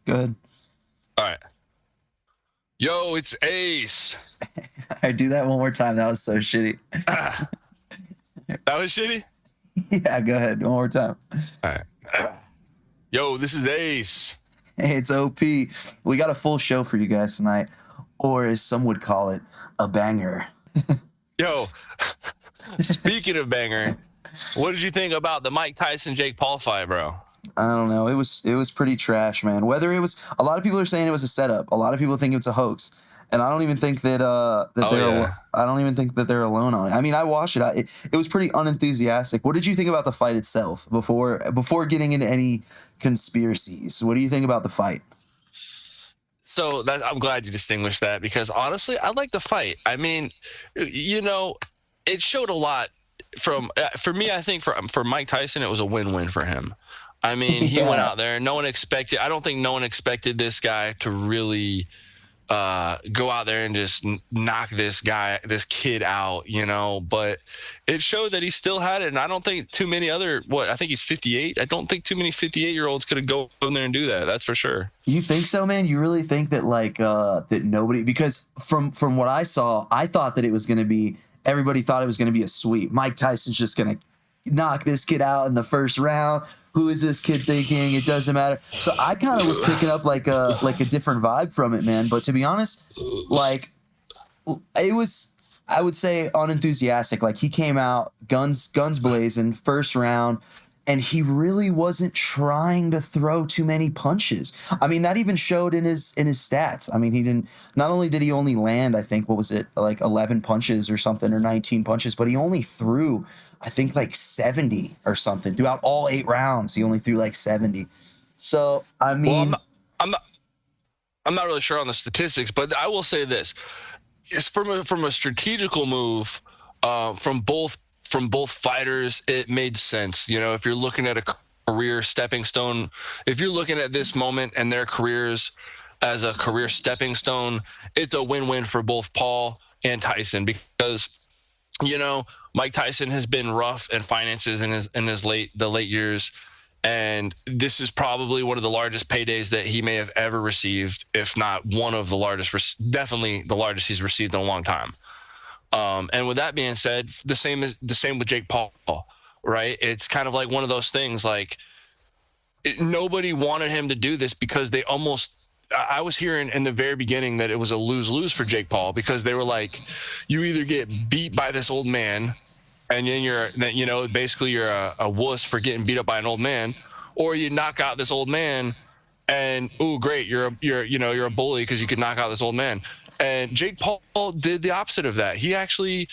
Go ahead. All right. Yo, it's Ace. All right, do that one more time. That was so shitty. Ah, that was shitty? Yeah, go ahead. One more time. All right. Yo, this is Ace. Hey, it's OP. We got a full show for you guys tonight, or as some would call it, a banger. Yo, speaking of banger, what did you think about the Mike Tyson Jake Paul fight, bro? I don't know. It was pretty trash, man. Whether it was, a lot of people are saying it was a setup. A lot of people think it's a hoax, and I don't even think that Oh yeah. I don't even think that they're alone on it. I mean, I watched it. It was pretty unenthusiastic. What did you think about the fight itself before getting into any conspiracies? What do you think about the fight? So I'm glad you distinguished that because honestly, I like the fight. I mean, it showed a lot from for me. I think for Mike Tyson, it was a win-win for him. I mean, he went Yeah. out there. No one expected. I don't think no one expected this guy to really go out there and just knock this kid out, But it showed that he still had it, and I don't think too many other. I think he's 58. I don't think too many 58-year-olds could have go in there and do that. That's for sure. You think so, man? You really think that that nobody, because from what I saw, I thought that it was going to be, everybody thought it was going to be a sweep. Mike Tyson's just going to knock this kid out in the first round. Who is this kid thinking? It doesn't matter. So I kind of was picking up like a different vibe from it, man. But to be honest, like it was, I would say, unenthusiastic. Like he came out guns blazing first round, and he really wasn't trying to throw too many punches. I mean, that even showed in his stats. I mean, he didn't. Not only did he only land, I think, what was it, like 11 punches or something, or 19 punches, but he only threw, I think, like 70 or something throughout all 8 rounds. He only threw like 70. So I Well, mean, I'm not, I'm not really sure on the statistics, but I will say this: it's from a strategical move from both fighters. It made sense. If you're looking at a career stepping stone, if you're looking at this moment and their careers as a career stepping stone, it's a win-win for both Paul and Tyson because Mike Tyson has been rough in finances in his late years, and this is probably one of the largest paydays that he may have ever received, if not one of the largest, definitely the largest he's received in a long time. And with that being said, the same with Jake Paul, right? It's kind of like one of those things. Like nobody wanted him to do this because they almost. I was hearing in the very beginning that it was a lose-lose for Jake Paul because they were like, you either get beat by this old man, and then basically you're a wuss for getting beat up by an old man, or you knock out this old man, and ooh, great, you're a bully because you could knock out this old man. And Jake Paul did the opposite of that. He actually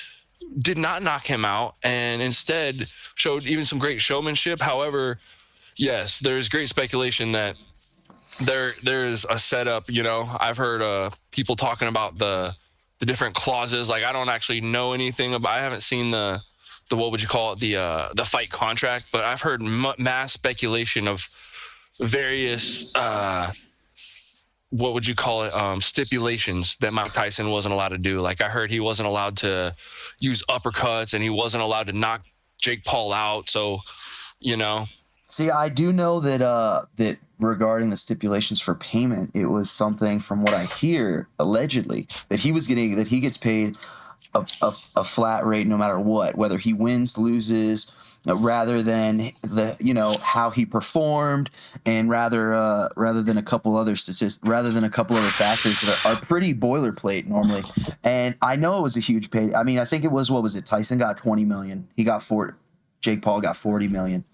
did not knock him out and instead showed even some great showmanship. However, yes, there's great speculation that there's a setup. I've heard people talking about the different clauses. Like I don't actually know anything about. I haven't seen the what would you call it, the fight contract, but I've heard mass speculation of various what would you call it, stipulations that Mike Tyson wasn't allowed to do. Like I heard he wasn't allowed to use uppercuts and he wasn't allowed to knock Jake Paul out. So, see, I do know that regarding the stipulations for payment, it was something, from what I hear, allegedly, that he gets paid a flat rate no matter what, whether he wins, loses, rather than how he performed, and rather than a couple other factors that are pretty boilerplate normally. And I know it was a huge pay. I mean, I think it was, what was it? Tyson got 20 million. He got 40. Jake Paul got 40 million.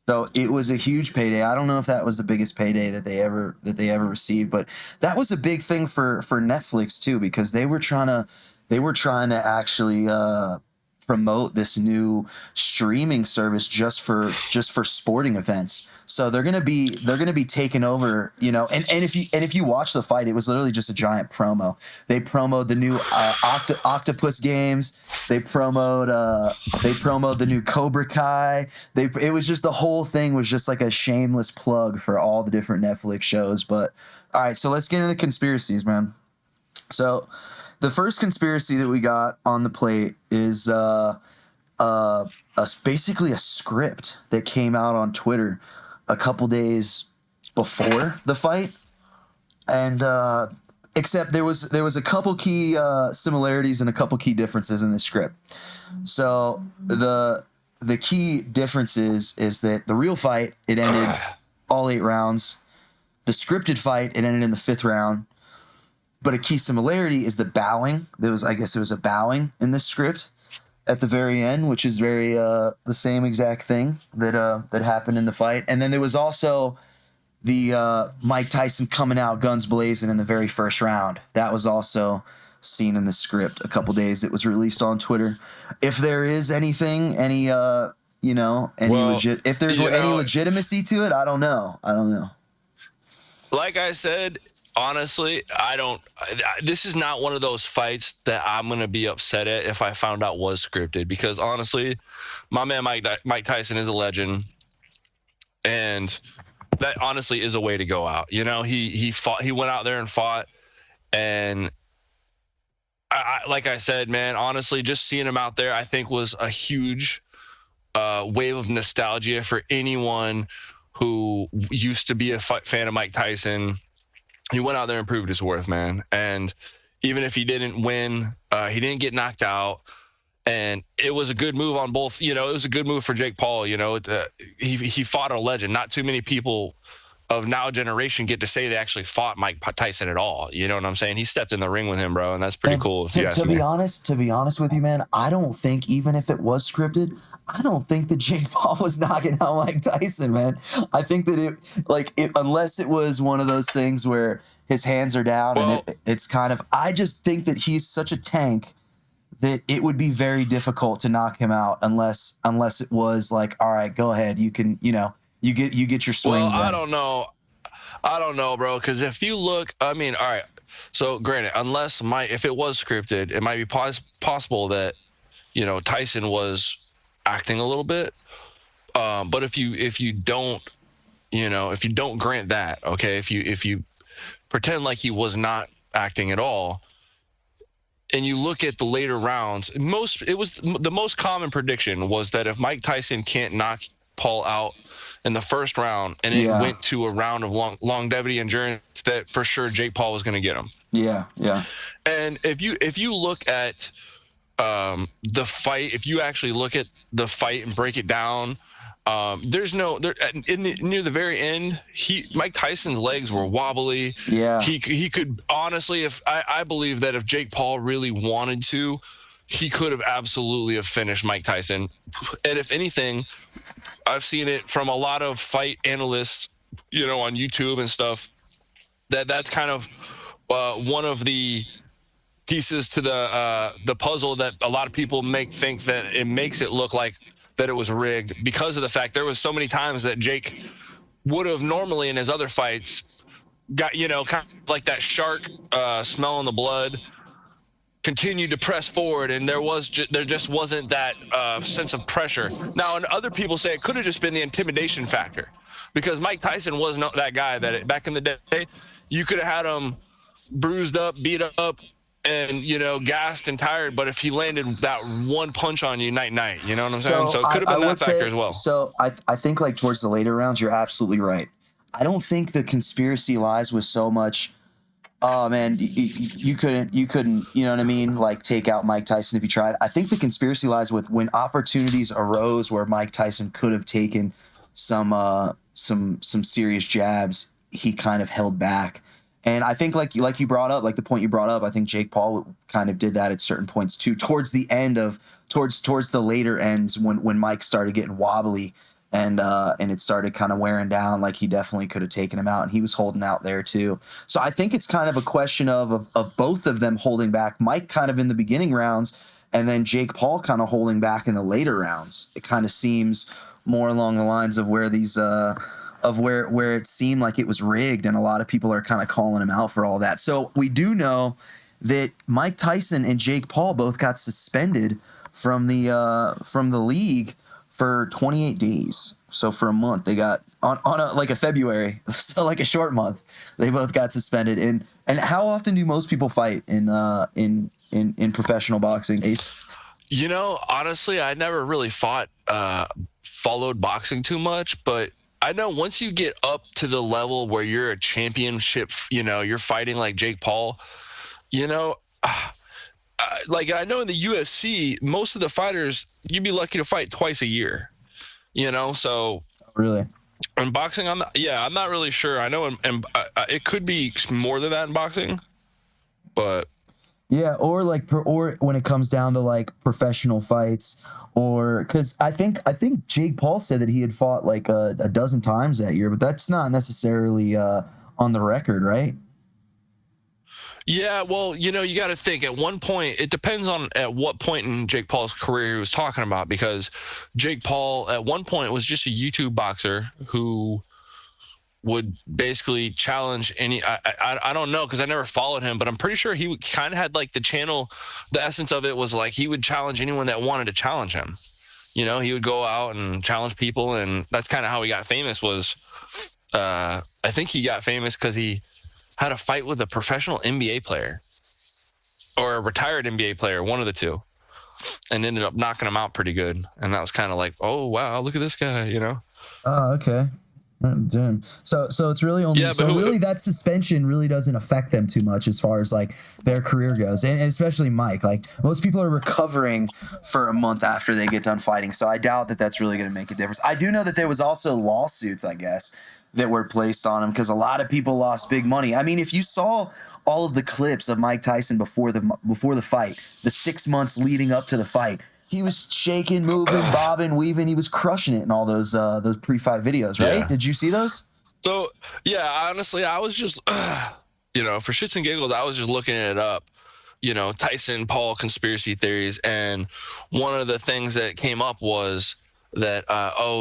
So it was a huge payday. I don't know if that was the biggest payday that they ever received, but that was a big thing for Netflix too, because they were trying to actually promote this new streaming service just for sporting events. So they're gonna be taking over, and if you watch the fight, it was literally just a giant promo. They promoted the new Octopus games. They promoted the new Cobra Kai. It was just, the whole thing was just like a shameless plug for all the different Netflix shows. But all right, so let's get into the conspiracies, man. So the first conspiracy that we got on the plate is basically a script that came out on Twitter a couple days before the fight. And except there was a couple key similarities and a couple key differences in the script. So the key differences is that the real fight, it ended all 8 rounds. The scripted fight, it ended in the 5th round. But a key similarity is the bowing. There was a bowing in this script at the very end, which is very the same exact thing that happened in the fight. And then there was also the Mike Tyson coming out guns blazing in the very first round. That was also seen in the script a couple days. It was released on Twitter. If there is anything, any if there's any legitimacy to it, I don't know. Like I said, honestly, this is not one of those fights that I'm going to be upset at if I found out was scripted, because honestly, my man Mike Tyson is a legend, and that honestly is a way to go out. He went out there and fought, and like I said, man, honestly, just seeing him out there, I think was a huge wave of nostalgia for anyone who used to be a fan of Mike Tyson. He went out there and proved his worth, man. And even if he didn't win, he didn't get knocked out. And it was a good move on both. It was a good move for Jake Paul. He fought a legend. Not too many people of now generation get to say they actually fought Mike Tyson at all. You know what I'm saying? He stepped in the ring with him, bro, and that's pretty cool. To be honest with you, man, I don't think, even if it was scripted, I don't think that Jake Paul was knocking out Mike Tyson, man. I think that unless it was one of those things where his hands are down, and it's kind of, I just think that he's such a tank that it would be very difficult to knock him out unless it was like, all right, go ahead, you can, you get your swings. Well, I don't know, bro. Because if you look, I mean, all right. So granted, if it was scripted, it might be possible that, Tyson was acting a little bit. But if you don't grant that, okay, if you pretend like he was not acting at all, and you look at the later rounds, the most common prediction was that if Mike Tyson can't knock Paul out in the first round, and it went to a round of longevity endurance, that for sure Jake Paul was going to get him. Yeah. And if you look at the fight, if you actually look at the fight and break it down, near the very end, Mike Tyson's legs were wobbly. Yeah. He could honestly, I believe that if Jake Paul really wanted to, he could have absolutely have finished Mike Tyson. And if anything, I've seen it from a lot of fight analysts, on YouTube and stuff, that's kind of one of the pieces to the puzzle that a lot of people think that it makes it look like that it was rigged, because of the fact there was so many times that Jake would have normally in his other fights got, kind of like that shark smelling the blood, continued to press forward, and there just wasn't that sense of pressure. Now, and other people say it could have just been the intimidation factor, because Mike Tyson was not that guy that back in the day, you could have had him bruised up, beat up, and gassed and tired, but if he landed that one punch on you, night, you know what I'm saying? So it could have been that factor as well. So I think like towards the later rounds, you're absolutely right. I don't think the conspiracy lies with so much, oh man, you couldn't, you know what I mean? Like take out Mike Tyson if you tried. I think the conspiracy lies with when opportunities arose where Mike Tyson could have taken some serious jabs, he kind of held back. And I think like you brought up, like the point you brought up, I think Jake Paul kind of did that at certain points too, towards the end towards the later ends when Mike started getting wobbly and it started kind of wearing down. Like he definitely could have taken him out, and he was holding out there too. So I think it's kind of a question of both of them holding back. Mike kind of in the beginning rounds, and then Jake Paul kind of holding back in the later rounds. It kind of seems more along the lines of where these where it seemed like it was rigged, and a lot of people are kind of calling him out for all that. So we do know that Mike Tyson and Jake Paul both got suspended from the league for 28 days. So for a month, they got on a February, so like a short month, they both got suspended. And how often do most people fight in professional boxing, Ace? Honestly, I never really followed boxing too much, but I know once you get up to the level where you're a championship, you know, you're fighting like Jake Paul, you know, like I know in the UFC, most of the fighters, you'd be lucky to fight twice a year, you know? So Really? in boxing, I'm not really sure. I know it could be more than that in boxing, but Yeah, or like or when it comes down to like professional fights, or because I think Jake Paul said that he had fought like a dozen times that year, but that's not necessarily on the record, right? yeah, well, you know, you got to think at one point, it depends on at what point in Jake Paul's career he was talking about, because Jake Paul at one point was just a YouTube boxer who would basically challenge any, I don't know, because I never followed him, but I'm pretty sure he kind of had like the channel, the essence of it was like he would challenge anyone that wanted to challenge him. You know, he would go out and challenge people, and that's kind of how he got famous. Was I think he got famous because he had a fight with a professional NBA player or a retired NBA player, one of the two, and ended up knocking him out pretty good. And that was kind of like, oh wow, look at this guy, you know? Oh, okay. Damn. So it's really only really that suspension really doesn't affect them too much as far as like their career goes, and especially Mike. Like most people are recovering for a month after they get done fighting, so I doubt that that's really going to make a difference. I do know that there was also lawsuits, I guess, that were placed on him because a lot of people lost big money. I mean, if you saw all of the clips of Mike Tyson before the fight, the 6 months leading up to the fight, he was shaking, moving, bobbing, weaving. He was crushing it in all those pre-fight videos, right? Yeah. Did you see those? So, yeah, honestly, I was just, you know, for shits and giggles, I was just looking it up, you know, Tyson, Paul, conspiracy theories. And one of the things that came up was that,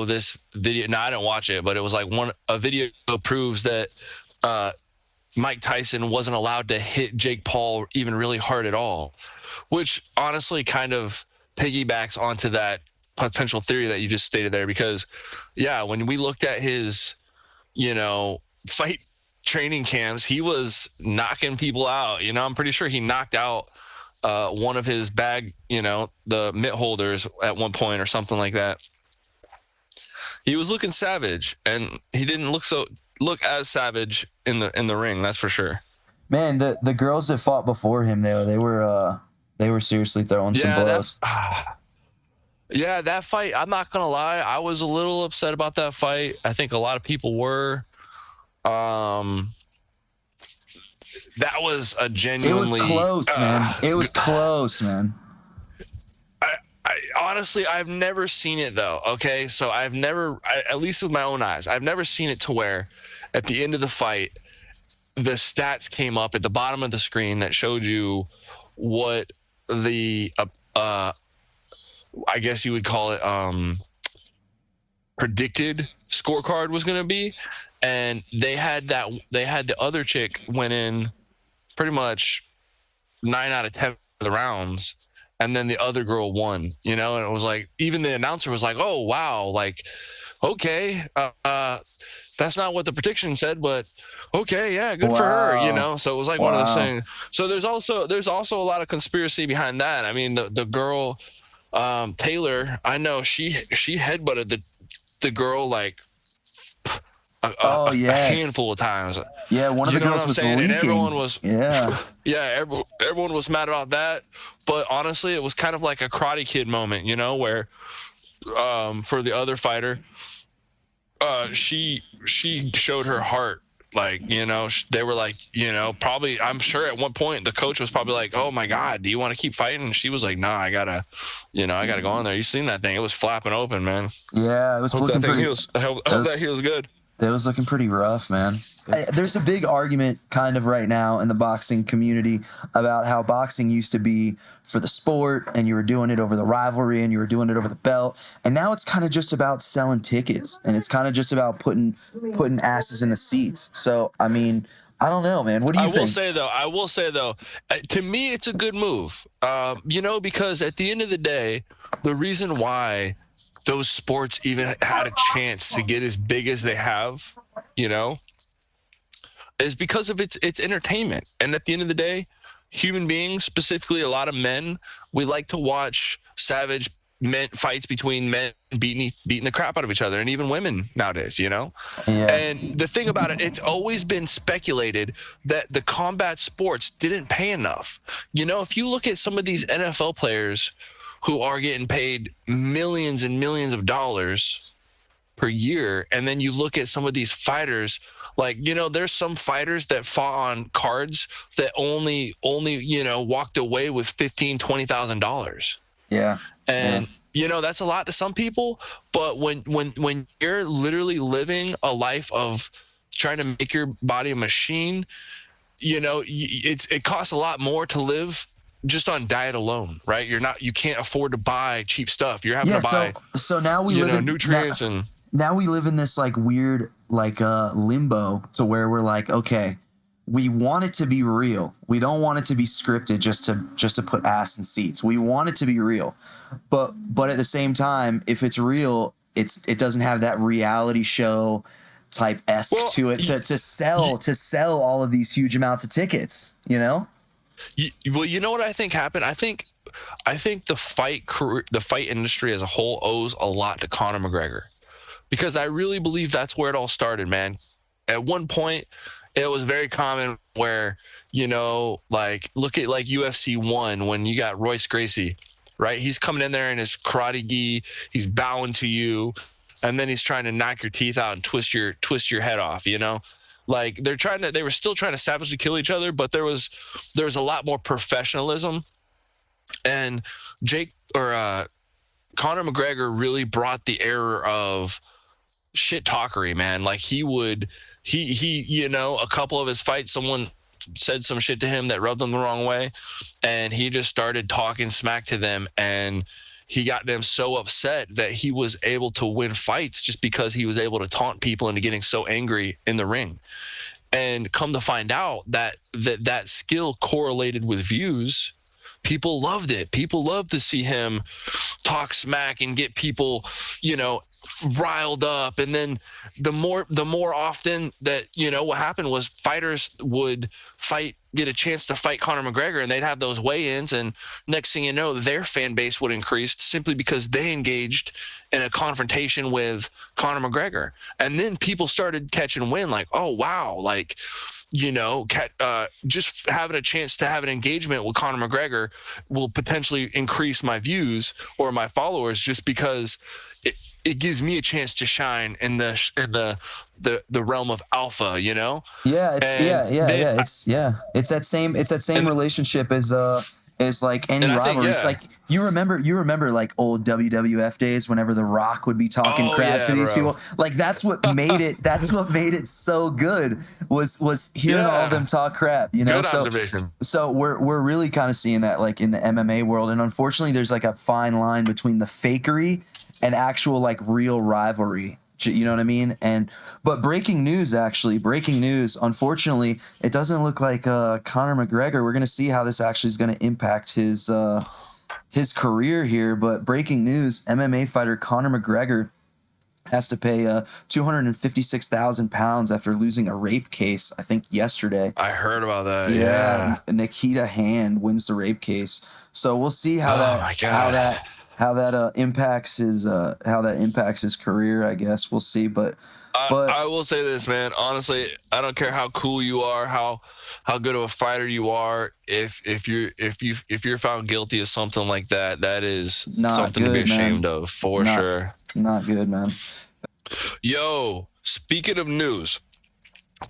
this video, no, I didn't watch it, but it was like a video proves that Mike Tyson wasn't allowed to hit Jake Paul even really hard at all, which honestly kind of piggybacks onto that potential theory that you just stated there, because yeah, when we looked at his, you know, fight training camps, he was knocking people out. You know, I'm pretty sure he knocked out one of his bag, you know, the mitt holders at one point or something like that. He was looking savage, and he didn't look as savage in the ring, that's for sure. Man, the girls that fought before him though, they were seriously throwing some blows. Yeah, that fight, I'm not going to lie, I was a little upset about that fight. I think a lot of people were. That was a genuinely... It was close, man. It was close, man. I honestly, I've never seen it, though, okay? So I've never, at least with my own eyes, I've never seen it to where at the end of the fight, the stats came up at the bottom of the screen that showed you what the I guess you would call it predicted scorecard was going to be, and they had the other chick went in pretty much 9 out of 10 of the rounds, and then the other girl won, you know. And it was like, even the announcer was like, oh wow, like, okay, that's not what the prediction said, but okay, yeah, good for her, you know. So it was like one of those things. So there's also a lot of conspiracy behind that. I mean, the girl Taylor, I know she headbutted the girl like a handful of times. Yeah, one of the girls was leaking. And everyone was everyone was mad about that. But honestly, it was kind of like a Karate Kid moment, you know, where for the other fighter, she showed her heart. Like, you know, they were like, you know, probably, I'm sure at one point the coach was probably like, oh my God, do you want to keep fighting? And she was like, nah, I gotta go on there. You seen that thing? It was flapping open, man. Yeah, it was looking pretty. I hope that heals good. It was looking pretty rough, man. There's a big argument kind of right now in the boxing community about how boxing used to be for the sport, and you were doing it over the rivalry, and you were doing it over the belt, and now it's kind of just about selling tickets, and it's kind of just about putting asses in the seats. So, I mean, I don't know, man. What do you think? I will say though, to me, it's a good move. You know, because at the end of the day, the reason why those sports even had a chance to get as big as they have, you know, is because of its entertainment. And at the end of the day, human beings, specifically a lot of men, we like to watch savage fights between men beating the crap out of each other, and even women nowadays, you know? Yeah. And the thing about it, it's always been speculated that the combat sports didn't pay enough. You know, if you look at some of these NFL players who are getting paid millions and millions of dollars per year, and then you look at some of these fighters, like, you know, there's some fighters that fought on cards that only you know, walked away with $15,000-$20,000. Yeah. And you know, that's a lot to some people, but when you're literally living a life of trying to make your body a machine, you know, it costs a lot more to live just on diet alone, right? You can't afford to buy cheap stuff. You're having to buy so now we live in nutrients now we live in this like weird like limbo to where we're like, okay, we want it to be real. We don't want it to be scripted just to put ass in seats. We want it to be real. But at the same time, if it's real, it doesn't have that reality show type esque to it to sell all of these huge amounts of tickets, you know? Well, you know what I think happened? I think the fight industry as a whole owes a lot to Conor McGregor, because I really believe that's where it all started, man. At one point, it was very common where, you know, like look at like UFC 1 when you got Royce Gracie, right? He's coming in there in his karate gi, he's bowing to you, and then he's trying to knock your teeth out and twist your head off, you know? Like they were still trying to savagely kill each other, but there was a lot more professionalism. And Conor McGregor really brought the era of shit talkery, man. Like he you know, a couple of his fights, someone said some shit to him that rubbed him the wrong way, and he just started talking smack to them, and he got them so upset that he was able to win fights just because he was able to taunt people into getting so angry in the ring. And come to find out that skill correlated with views. People loved it. People loved to see him talk smack and get people, you know, riled up. And then the more often that, you know, what happened was fighters would get a chance to fight Conor McGregor, and they'd have those weigh-ins, and next thing you know, their fan base would increase simply because they engaged in a confrontation with Conor McGregor. And then people started catching wind, like, oh wow, like, you know, just having a chance to have an engagement with Conor McGregor will potentially increase my views or my followers, just because it gives me a chance to shine in the realm of alpha, you know? Yeah, it's it's that same relationship as like any rivalries. Like you remember like old WWF days whenever The Rock would be talking crap to these people. Like that's what made it so good was hearing all of them talk crap, you know? Good observation. So we're really kind of seeing that like in the MMA world, and unfortunately there's like a fine line between the fakery and actual like real rivalry. You know what I mean? But breaking news, unfortunately, it doesn't look like Conor McGregor. We're going to see how this actually is going to impact his career here. But breaking news, MMA fighter Conor McGregor has to pay £256,000 after losing a rape case, I think yesterday. I heard about that. Yeah. Nikita Hand wins the rape case. So we'll see how that impacts his career, I guess. We'll see, but I will say this, man. Honestly, I don't care how cool you are, how good of a fighter you are. If you're found guilty of something like that, that is not something good, to be ashamed of, for sure. Not good, man. Yo, speaking of news,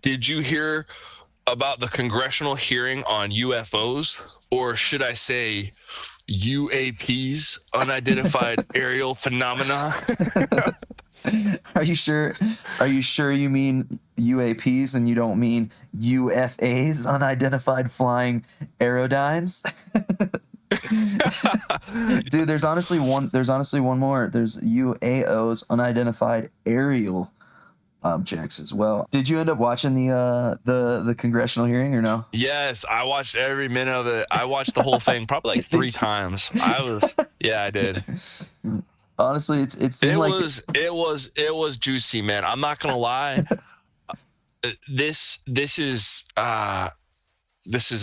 did you hear about the congressional hearing on UFOs, or should I say UAPs, unidentified aerial phenomena? Are you sure you mean UAPs and you don't mean UFAs, unidentified flying aerodynes? Dude, there's honestly one more. There's UAOs, unidentified aerial objects as well. Did you end up watching the congressional hearing or no? Yes, I watched every minute of it. I watched the whole thing probably like 3 times. I did. Honestly, it was juicy, man. I'm not gonna lie. This is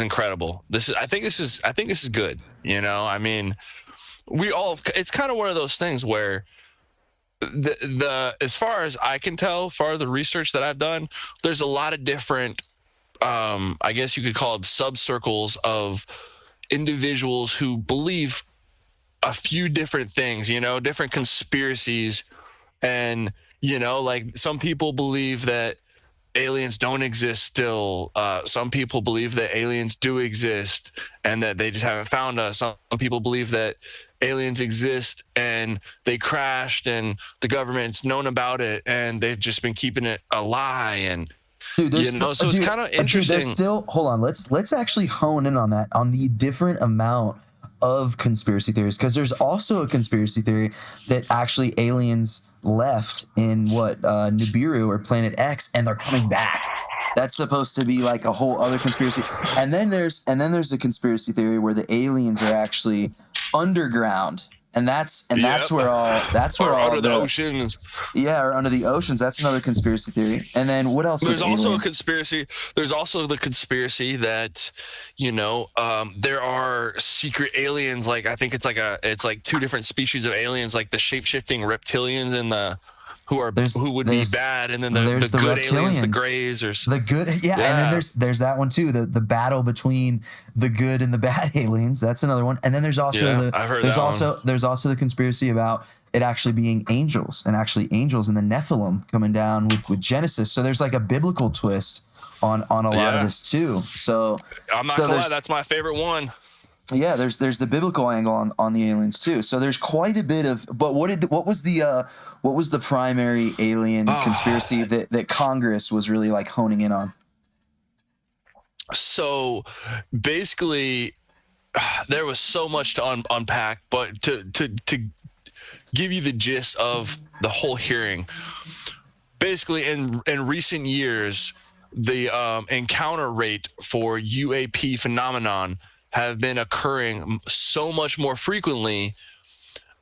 incredible. I think this is good. You know, I mean, it's kind of one of those things where the as far as I can tell, far the research that I've done, there's a lot of different, I guess you could call them subcircles of individuals who believe a few different things, different conspiracies. And, like some people believe that aliens don't exist still. Some people believe that aliens do exist and that they just haven't found us. Some people believe that aliens exist and they crashed and the government's known about it and they've just been keeping it a lie. And dude, so it's kind of interesting. Dude, there's still, hold on, let's actually hone in on that, on the different amount of conspiracy theories, because there's also a conspiracy theory that actually aliens left in Nibiru or Planet X and they're coming back. That's supposed to be like a whole other conspiracy. And then there's a conspiracy theory where the aliens are actually underground. And that's where all under the oceans. Yeah, or under the oceans. That's another conspiracy theory. And then what else? There's also a conspiracy. There's also the conspiracy that, there are secret aliens. Like I think it's like two different species of aliens, like the shape-shifting reptilians and the who would be bad, and then the good aliens, the grays, or the good. Yeah, and then there's that one too. The battle between the good and the bad aliens. That's another one. And then there's also there's also the conspiracy about it actually being angels, and actually angels and the Nephilim coming down with Genesis. So there's like a biblical twist on a lot of this too. So I'm not gonna lie, that's my favorite one. Yeah, there's the biblical angle on the aliens too. So there's quite a bit of. But what was the primary alien conspiracy that Congress was really like honing in on? So basically, there was so much to unpack, but to give you the gist of the whole hearing, basically in recent years, the encounter rate for UAP phenomenon have been occurring so much more frequently,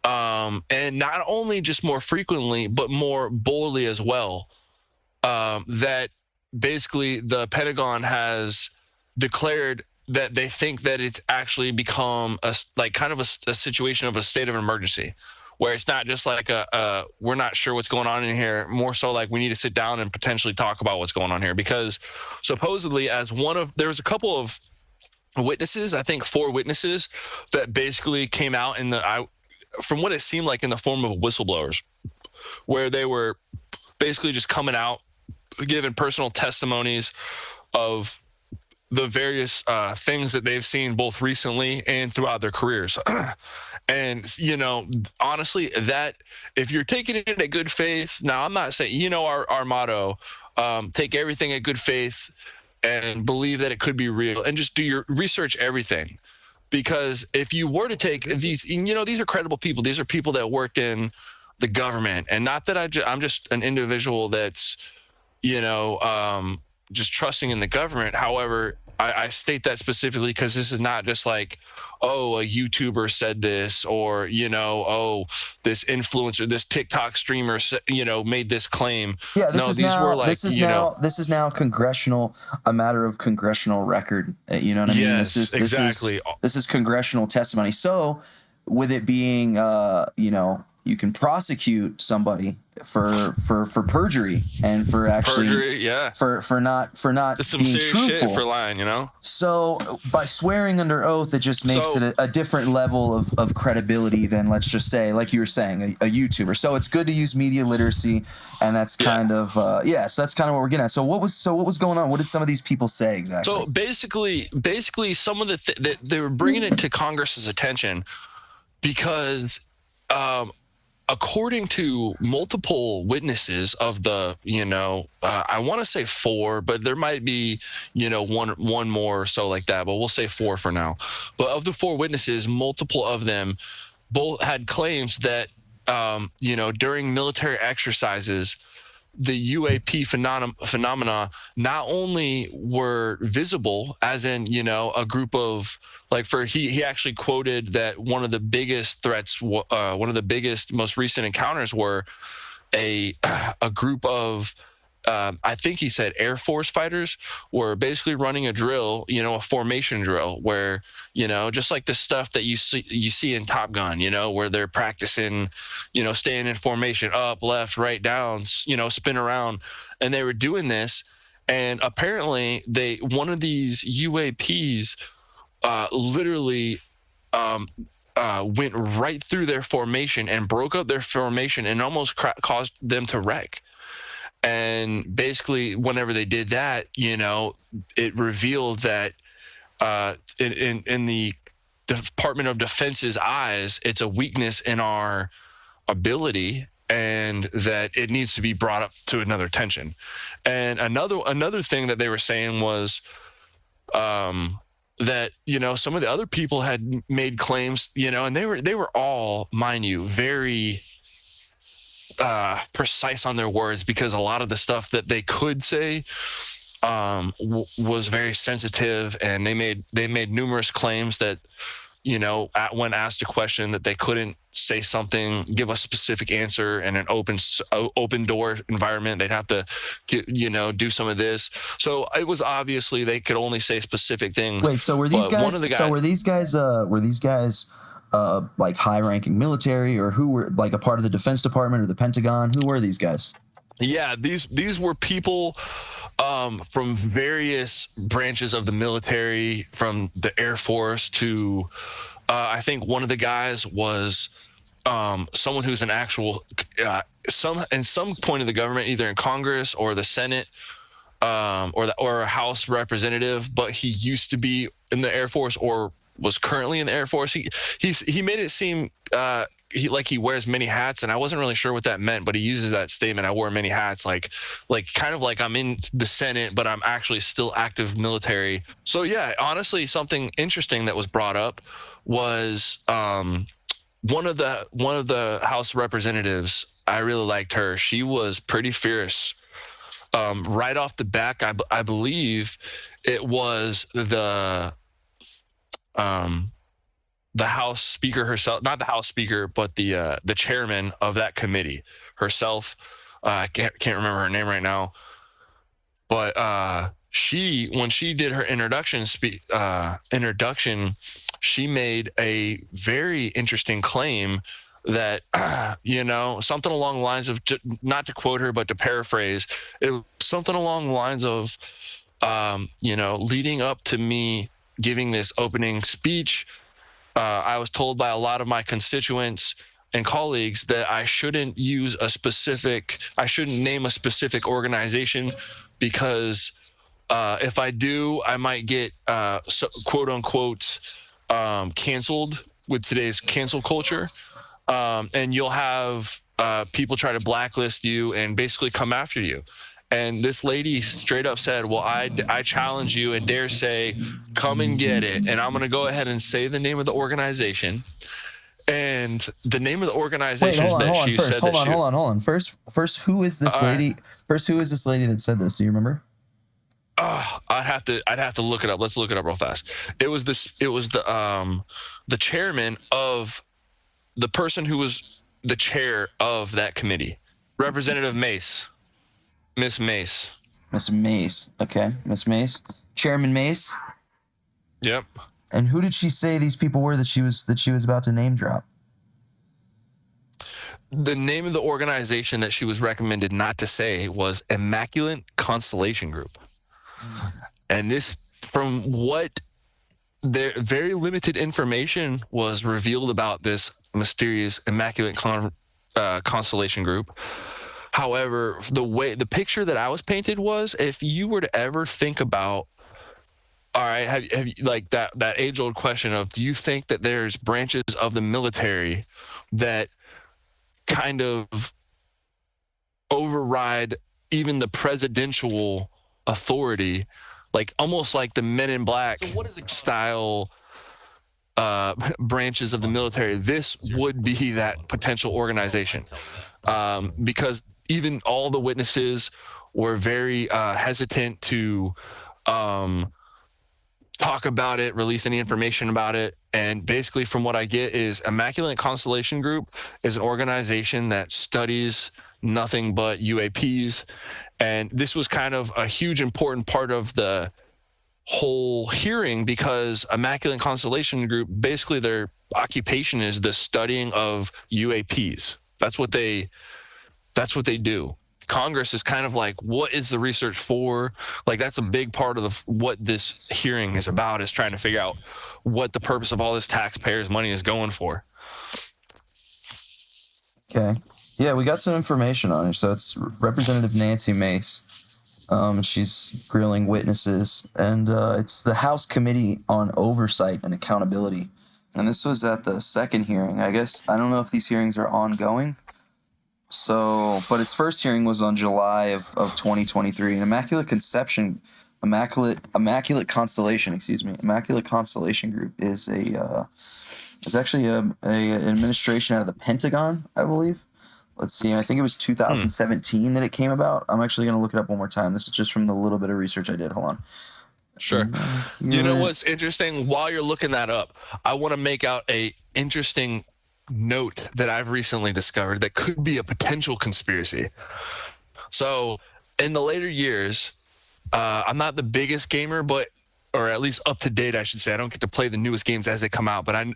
and not only just more frequently, but more boldly as well, that basically the Pentagon has declared that they think that it's actually become a situation of a state of emergency, where it's not just like we're not sure what's going on in here, more so like we need to sit down and potentially talk about what's going on here. Because supposedly there was a couple of witnesses, I think 4 witnesses, that basically came out from what it seemed like in the form of whistleblowers, where they were basically just coming out, giving personal testimonies of the various things that they've seen both recently and throughout their careers. And, honestly, that if you're taking it in good faith, now I'm not saying, our motto, take everything at good faith and believe that it could be real, and just do your research everything. Because if you were to take these, these are credible people. These are people that worked in the government, and not that I'm just an individual that's, just trusting in the government. However, I state that specifically because this is not just like, a YouTuber said this, or, this influencer, this TikTok streamer, made this claim. Yeah, this is now a matter of congressional record. You know what I mean? This is congressional testimony. So with it being, you can prosecute somebody for perjury and for actually for not being truthful, for lying, So by swearing under oath, it just makes it a different level of credibility than, let's just say, like you were saying, a YouTuber. So it's good to use media literacy, and that's kind of so that's kind of what we're getting at. So what was going on? What did some of these people say exactly? So basically some of that they were bringing it to Congress's attention because according to multiple witnesses of the, I want to say 4, but there might be, one more or so like that, but we'll say 4 for now. But of the 4 witnesses, multiple of them both had claims that, during military exercises, the UAP phenomena not only were visible, as in, a group of, like, he actually quoted that one of the biggest threats, one of the biggest, most recent encounters were a group of I think he said Air Force fighters were basically running a drill, a formation drill where, just like the stuff that you see in Top Gun, where they're practicing, staying in formation, up, left, right, down, spin around. And they were doing this. And apparently one of these UAPs literally went right through their formation and broke up their formation and almost caused them to wreck. And basically, whenever they did that, it revealed that in the Department of Defense's eyes, it's a weakness in our ability, and that it needs to be brought up to another attention. And another thing that they were saying was that some of the other people had made claims, and they were all, mind you, very precise on their words, because a lot of the stuff that they could say was very sensitive, and they made numerous claims that when asked a question that they couldn't say something, give a specific answer in an open door environment. They'd have to do some of this. So it was obviously they could only say specific things. Wait, so were these guys like high-ranking military, or who were like a part of the Defense Department or the Pentagon? Who were these guys? Yeah, these were people from various branches of the military, from the Air Force to I think one of the guys was someone who's an actual some point of the government, either in Congress or the Senate, or a House representative, but he used to be in the Air Force or was currently in the Air Force. He made it seem he wears many hats, and I wasn't really sure what that meant, but he uses that statement, I wore many hats, like kind of like I'm in the Senate, but I'm actually still active military. So yeah, honestly, something interesting that was brought up was one of the House representatives. I really liked her. She was pretty fierce. Right off the back, I believe it was the House Speaker herself, not the House Speaker, but the chairman of that committee herself. I can't remember her name right now, but when she did her introduction, she made a very interesting claim that something along the lines of, not to quote her, but to paraphrase, it was something along the lines of leading up to me giving this opening speech, I was told by a lot of my constituents and colleagues that I shouldn't name a specific organization, because if I do, I might get quote unquote canceled with today's cancel culture. And you'll have people try to blacklist you and basically come after you. And this lady straight up said, well, I challenge you and dare say, come and get it. And I'm going to go ahead and say the name of the organization. And the name of the organization Hold on. First, who is this lady? First, who is this lady that said this? Do you remember? I'd have to look it up. Let's look it up real fast. It was the chairman of the person who was the chair of that committee, Representative Mace. Miss Mace. Miss Mace. Okay. Miss Mace. Chairman Mace. Yep. And who did she say these people were that she was about to name drop? The name of the organization that she was recommended not to say was Immaculate Constellation Group. And this, from what their very limited information was revealed about this mysterious Immaculate Constellation Group. However, the picture that I was painted was, if you were to ever think about, all right, have you, like that age-old question of, do you think that there's branches of the military that kind of override even the presidential authority, like almost like the Men in Black style branches of the military? This would be that potential organization, because even all the witnesses were very hesitant to talk about it, release any information about it. And basically, from what I get, is Immaculate Constellation Group is an organization that studies nothing but UAPs. And this was kind of a huge important part of the whole hearing, because Immaculate Constellation Group, basically their occupation is the studying of UAPs. That's what they do. Congress is kind of like, what is the research for? Like, that's a big part of what this hearing is about, is trying to figure out what the purpose of all this taxpayers' money is going for. Okay. Yeah, we got some information on her. So it's Representative Nancy Mace. She's grilling witnesses, and it's the House Committee on Oversight and Accountability. And this was at the second hearing. I guess, I don't know if these hearings are ongoing. So, but its first hearing was on July of 2023. And Immaculate Constellation Group is actually an administration out of the Pentagon, I believe. Let's see. I think it was 2017 that it came about. I'm actually going to look it up one more time. This is just from the little bit of research I did. Hold on. Sure. You know what's interesting? While you're looking that up, I want to make out a interesting note that I've recently discovered that could be a potential conspiracy. So in the later years, I'm not the biggest gamer, or at least up to date, I should say. I don't get to play the newest games as they come out, but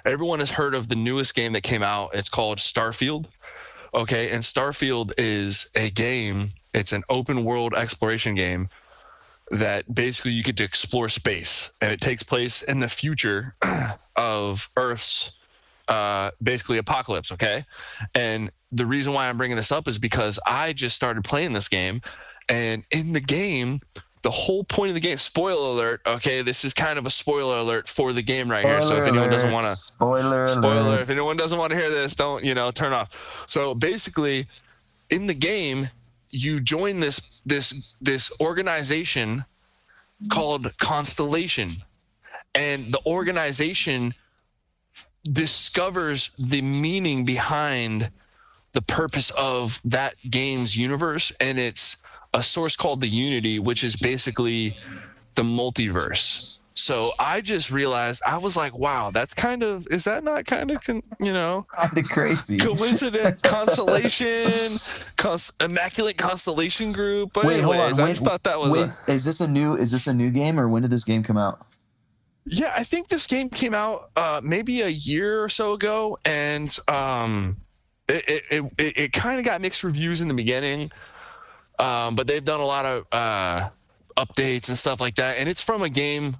everyone has heard of the newest game that came out. It's called Starfield. Okay, and Starfield is a game. It's an open world exploration game that basically you get to explore space, and it takes place in the future of Earth's basically apocalypse. Okay, and the reason why I'm bringing this up is because I just started playing this game, and in the game, the whole point of the game, spoiler alert, okay, this is kind of a spoiler alert for the game right here. So if anyone doesn't want to spoiler, if anyone doesn't want to hear this, don't, turn off. So basically in the game, you join this organization called Constellation, and the organization discovers the meaning behind the purpose of that game's universe, and it's a source called the Unity, which is basically the multiverse. So I just realized, I was like, wow, is that not kind of crazy? Coincident constellation, Immaculate Constellation Group. But wait, anyways, hold on. I just thought that was is this a new game, or when did this game come out? Yeah, I think this game came out maybe a year or so ago, and it kind of got mixed reviews in the beginning. But they've done a lot of updates and stuff like that, and it's from a game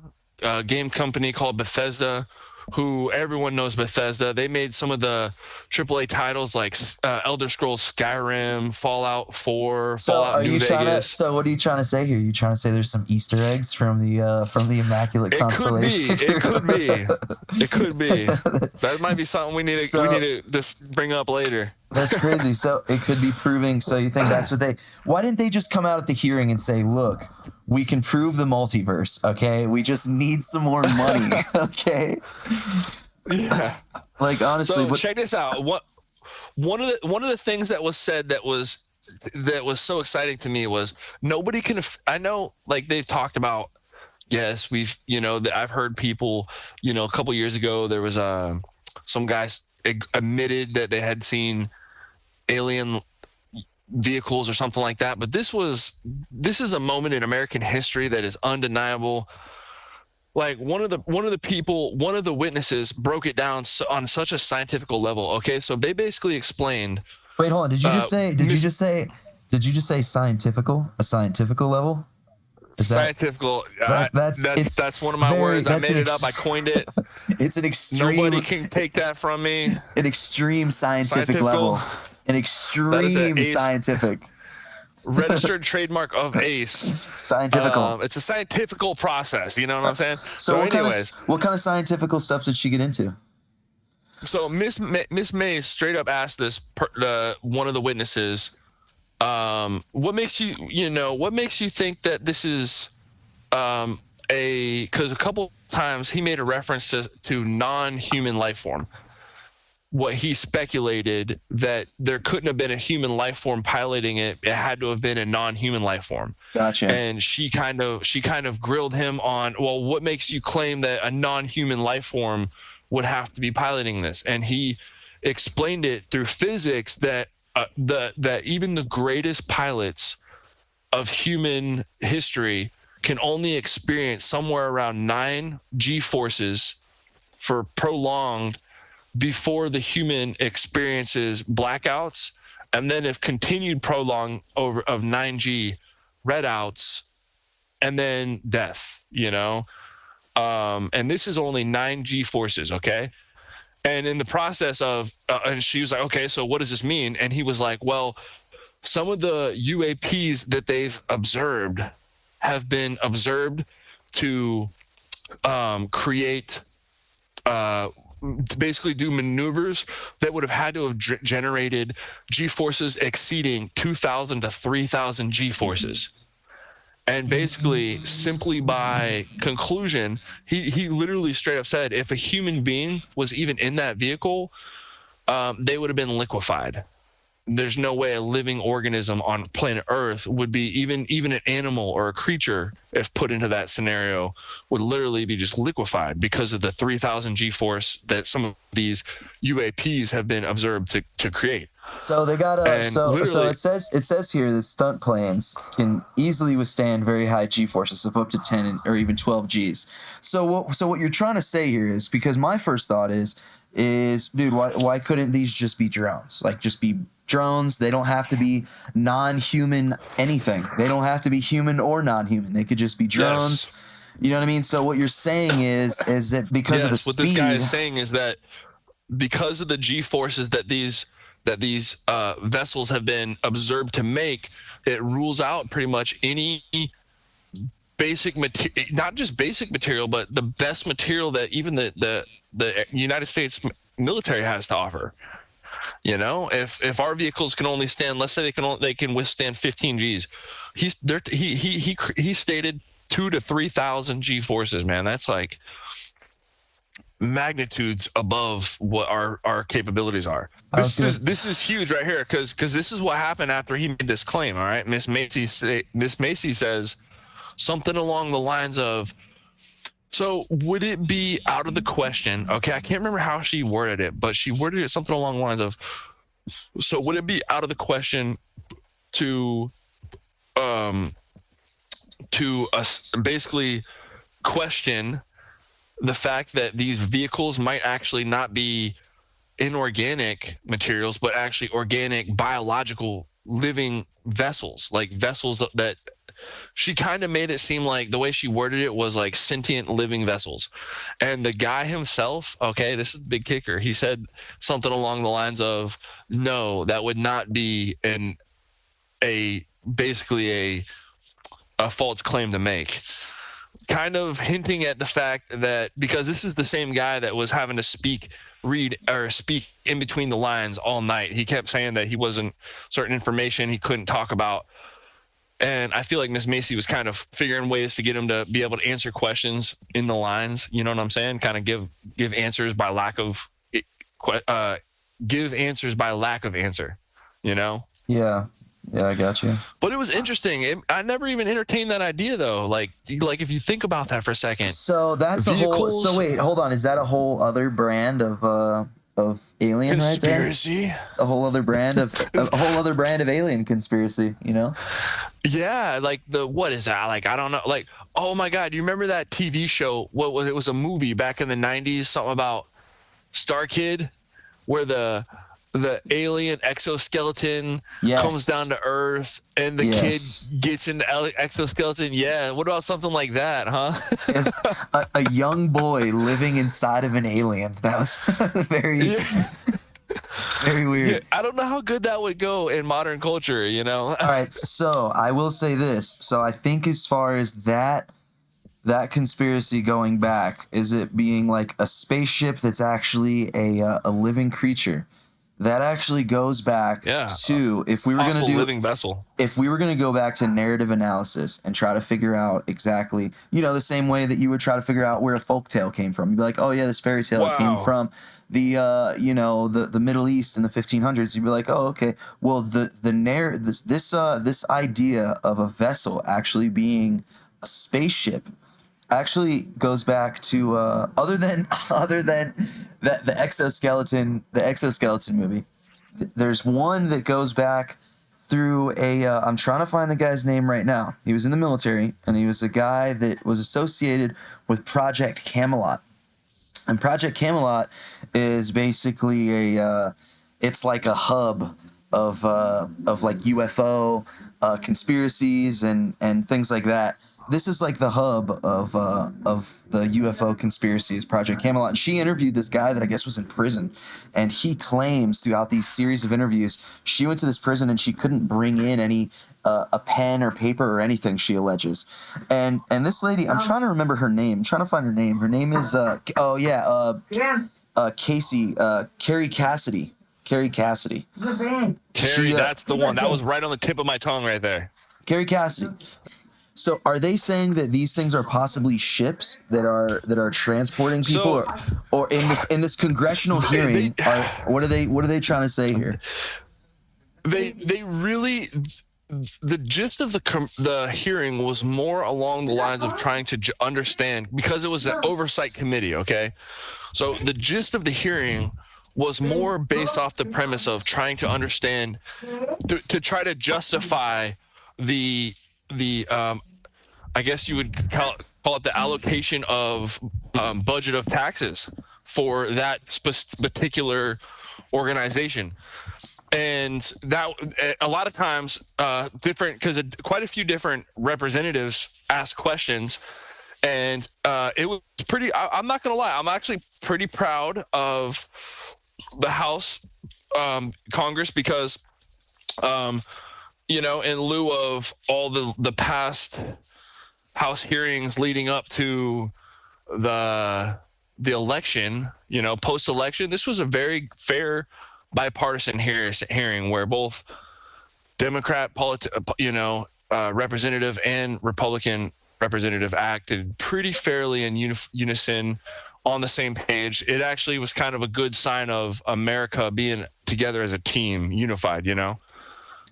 company called Bethesda, who everyone knows Bethesda. They made some of the AAA titles like Elder Scrolls Skyrim, Fallout 4, Fallout New Vegas. So what are you trying to say here? You trying to say there's some Easter eggs from the Immaculate Constellation? It could be. That might be something we need to just bring up later. That's crazy. So it could be proving. So you think that's what why didn't they just come out at the hearing and say, look, we can prove the multiverse. Okay. We just need some more money. Okay. Yeah. Like, honestly, so check this out. One of the things that was said that was so exciting to me was nobody can, I know, like, they've talked about, yes, I've heard people, a couple years ago, there was some guys admitted that they had seen alien vehicles or something like that, but this is a moment in American history that is undeniable. Like, one of the witnesses broke it down on such a scientific level. Okay, so they basically explained. Wait, hold on. Did you just say scientifical? A scientifical level? Scientifical. That's one of my words. I made it up. I coined it. It's an extreme. Nobody can take that from me. An extreme scientific level. An extreme scientific. Registered trademark of ACE. Scientifical. It's a scientifical process. You know what I'm saying? So what kind of scientifical stuff did she get into? So Miss Mays straight up asked one of the witnesses, what makes you think that this is because a couple times he made a reference to non-human life form. What he speculated that there couldn't have been a human life form piloting it. It had to have been a non-human life form. Gotcha. And she kind of grilled him on, well, what makes you claim that a non-human life form would have to be piloting this? And he explained it through physics that that even the greatest pilots of human history can only experience somewhere around 9 G forces for prolonged before the human experiences blackouts, and then if continued prolonged over of 9G redouts, and then death, and this is only 9G forces, okay? And in the process of and she was like, okay, so what does this mean? And he was like, well, some of the UAPs that they've observed have been observed to create to basically do maneuvers that would have had to have generated G forces exceeding 2,000 to 3,000 G forces. And basically, simply by conclusion, he literally straight up said, if a human being was even in that vehicle, they would have been liquefied. There's no way a living organism on planet Earth would be, even an animal or a creature, if put into that scenario, would literally be just liquefied because of the 3,000 G force that some of these UAPs have been observed to create. So they got so it says here that stunt planes can easily withstand very high G forces of up to 10 or even 12 Gs. So what you're trying to say here is, because my first thought is dude, why couldn't these just be drones? Like, just be drones. They don't have to be non-human anything. They don't have to be human or non-human. They could just be drones. Yes. You know what I mean? So what you're saying is that because of the speed, what this guy is saying is that because of the G forces that these vessels have been observed to make, it rules out pretty much any basic material, not just basic material, but the best material that even the United States military has to offer. If our vehicles can only stand, let's say they can withstand 15 Gs, he stated 2,000 to 3,000 G forces, man. That's like magnitudes above what our capabilities are. This is huge right here, because this is what happened after he made this claim. All right, Miss Macy says something along the lines of, so would it be out of the question? Okay, I can't remember how she worded it, but she worded it something along the lines of, so would it be out of the question to basically question the fact that these vehicles might actually not be inorganic materials, but actually organic, biological, living vessels, like vessels that she kind of made it seem like the way she worded it was like sentient living vessels. And the guy himself, okay, this is the big kicker, he said something along the lines of, no, that would not be basically a false claim to make. Kind of hinting at the fact that, because this is the same guy that was having to speak in between the lines all night. He kept saying that he wasn't certain information he couldn't talk about. And I feel like Miss Macy was kind of figuring ways to get him to be able to answer questions in the lines. You know what I'm saying? Kind of give answers by lack of answer. Yeah, I got you. But it was interesting. I never even entertained that idea, though. Like if you think about that for a second. So that's vehicles, so wait, hold on. Is that a whole other brand of alien conspiracy? Right there? A whole other brand of alien conspiracy, Yeah, like what is that? Like, I don't know. Like, oh my God, do you remember that TV show? What was it? Was a movie back in the 90s, something about Star Kid, where the alien exoskeleton comes down to Earth and the kid gets into exoskeleton. Yeah. What about something like that, huh? Yes, a young boy living inside of an alien. That was very weird. Yeah, I don't know how good that would go in modern culture, All right. So I will say this. So I think as far as that conspiracy going back, is it being like a spaceship that's actually a living creature? That actually goes back to, if we were going to do living vessel. If we were going to go back to narrative analysis and try to figure out exactly, the same way that you would try to figure out where a folktale came from. You'd be like, oh yeah, this fairy tale came from the the Middle East in the 1500s. You'd be like, oh okay, well this idea of a vessel actually being a spaceship actually goes back to other than the exoskeleton movie. there's one that goes back through I'm trying to find the guy's name right now. He was in the military, and he was a guy that was associated with Project Camelot. And Project Camelot is basically it's like a hub of like UFO conspiracies and things like that. This is like the hub of the UFO conspiracies, Project Camelot. And she interviewed this guy that I guess was in prison, and he claims throughout these series of interviews, she went to this prison and she couldn't bring in any a pen or paper or anything. She alleges, and this lady, I'm trying to remember her name. I'm trying to find her name. Her name is Casey, Carrie Cassidy. Carrie Cassidy. Carrie, that's the one. That was right on the tip of my tongue right there. Carrie Cassidy. So are they saying that these things are possibly ships that are transporting people, or in this congressional hearing? What are they trying to say here? They really, the gist of the hearing was more along the lines of trying to understand, because it was an oversight committee. Okay, so the gist of the hearing was more based off the premise of trying to understand, to try to justify the I guess you would call it the allocation of budget of taxes for that particular organization. And that a lot of times different, because quite a few different representatives asked questions, and it was pretty, I'm not gonna lie, I'm actually pretty proud of the House Congress, because in lieu of all the past House hearings leading up to the election, post-election, this was a very fair bipartisan hearing where both Democrat representative and Republican representative acted pretty fairly in unison, on the same page. It actually was kind of a good sign of America being together as a team, unified,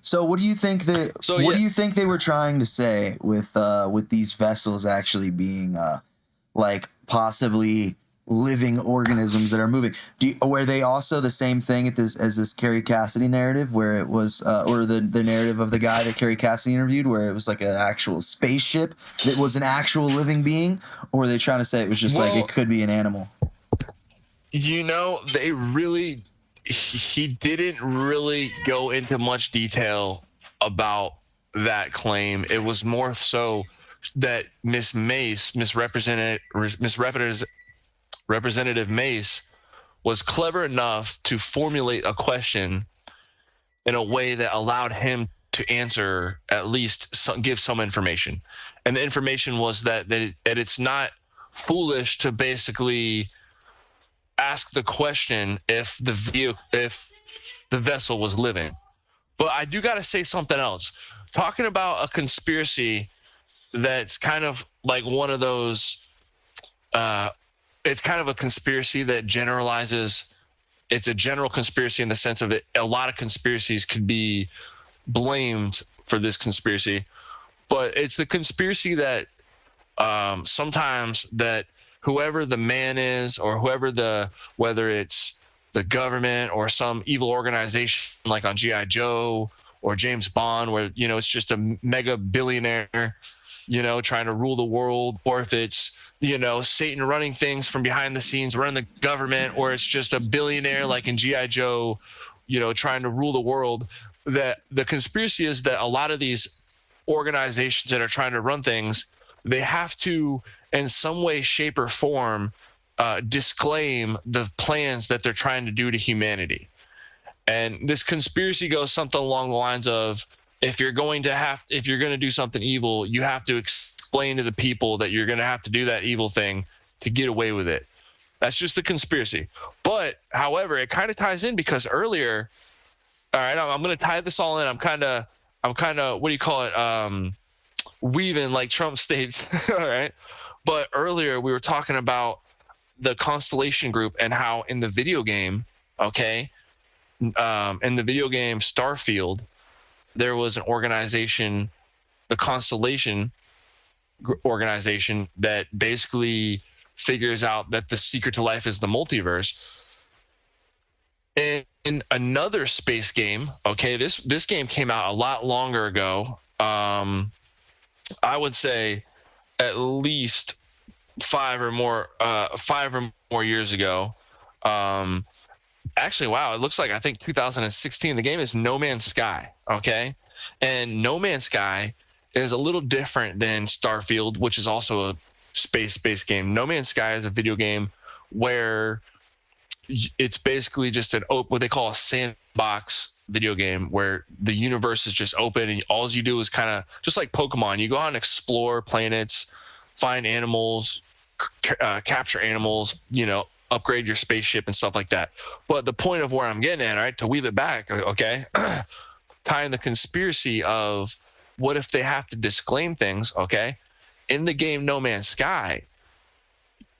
So what do you think do you think they were trying to say with these vessels actually being like possibly living organisms that are moving? Were they also the same thing as this Carrie Cassidy narrative, where it was or the narrative of the guy that Carrie Cassidy interviewed, where it was like an actual spaceship that was an actual living being? Or were they trying to say it was just like it could be an animal? They really, he didn't really go into much detail about that claim. It was more so that Representative Mace was clever enough to formulate a question in a way that allowed him to answer, at least give some information. And the information was that it's not foolish to basically ask the question if the vessel was living. But I do got to say something else. Talking about a conspiracy that's kind of like one of those it's kind of a conspiracy that generalizes. It's a general conspiracy in the sense of it. A lot of conspiracies could be blamed for this conspiracy, but it's the conspiracy that sometimes that whoever the man is, or whether it's the government or some evil organization like on G.I. Joe or James Bond, where, it's just a mega billionaire, trying to rule the world, or if it's, Satan running things from behind the scenes, running the government, or it's just a billionaire like in G.I. Joe, trying to rule the world. That the conspiracy is that a lot of these organizations that are trying to run things, they have to, in some way, shape, or form, disclaim the plans that they're trying to do to humanity. And this conspiracy goes something along the lines of, if you're going to do something evil, you have to explain to the people that you're going to have to do that evil thing to get away with it. That's just the conspiracy. But, however, it kind of ties in, because earlier, all right, I'm going to tie this all in. I'm kind of, what do you call it? Weaving, like Trump states. All right. But earlier we were talking about the Constellation Group and how in the video game, in the video game Starfield, there was an organization, the Constellation organization, that basically figures out that the secret to life is the multiverse. And in another space game, okay, this game came out a lot longer ago. I would say at least 5 or more years ago. Actually, wow, it looks like I think 2016. The game is No Man's Sky, okay? And No Man's Sky is a little different than Starfield, which is also a space game. No Man's Sky is a video game where it's basically just what they call a sandbox video game, where the universe is just open and all you do is kind of just like Pokemon. You go out and explore planets, find animals, capture animals, upgrade your spaceship and stuff like that. But the point of where I'm getting at, right, to weave it back, okay, tying the conspiracy of what if they have to disclaim things, okay? In the game No Man's Sky,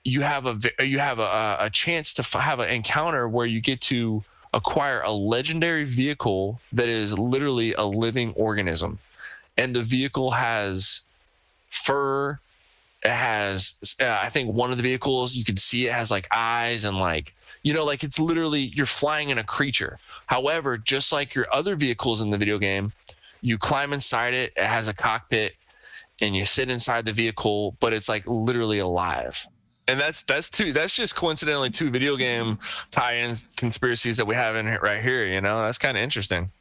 you have a chance to have an encounter where you get to acquire a legendary vehicle that is literally a living organism, and the vehicle has fur. It has, I think one of the vehicles, you can see it has like eyes and like it's literally, you're flying in a creature. However, just like your other vehicles in the video game, you climb inside it. It has a cockpit and you sit inside the vehicle, but it's like literally alive. And that's just coincidentally two video game tie-ins, conspiracies that we have in here, right here. That's kind of interesting.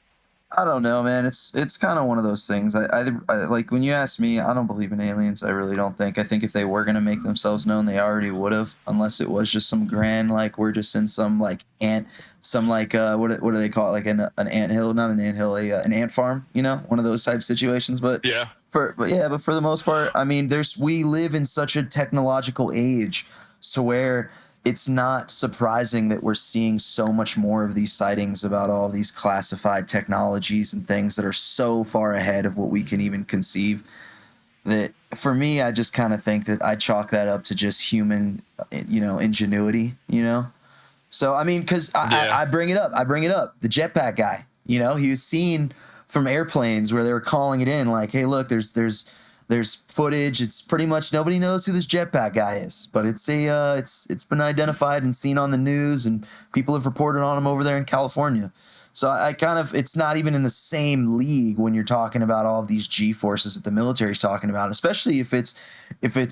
I don't know, man. It's kind of one of those things. I like, when you ask me, I don't believe in aliens. I really don't think. I think if they were gonna make themselves known, they already would have, unless it was just some grand, like, we're just in some like what do they call it, like an anthill, not an anthill, an ant farm, one of those type situations. But yeah. But for the most part, I mean, we live in such a technological age to where it's not surprising that we're seeing so much more of these sightings about all these classified technologies and things that are so far ahead of what we can even conceive. That, for me, I just kind of think that I chalk that up to just human, ingenuity, So, I mean, because I bring it up. The jetpack guy, he was seen from airplanes where they were calling it in like, hey, look, there's footage. It's pretty much nobody knows who this jetpack guy is, but it's been identified and seen on the news, and people have reported on him over there in California. So it's not even in the same league when you're talking about all of these G forces that the military's talking about, especially if it's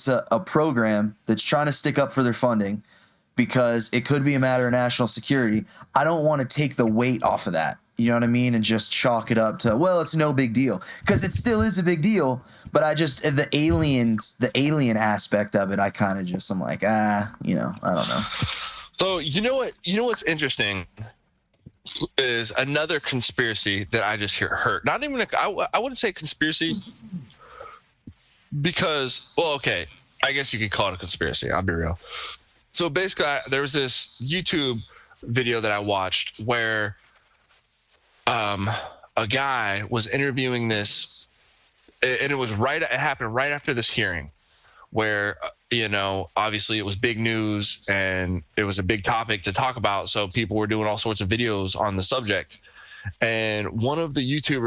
a program that's trying to stick up for their funding, because it could be a matter of national security. I don't want to take the weight off of that. You know what I mean? And just chalk it up to, well, it's no big deal, because it still is a big deal. But the alien aspect of it, I kind of just, I'm like, I don't know. So what's interesting is another conspiracy that I just heard. Not even I wouldn't say conspiracy, because, well, okay, I guess you could call it a conspiracy. I'll be real. So basically, there was this YouTube video that I watched where a guy was interviewing this, and it happened right after this hearing, where obviously it was big news and it was a big topic to talk about, so people were doing all sorts of videos on the subject. And one of the YouTube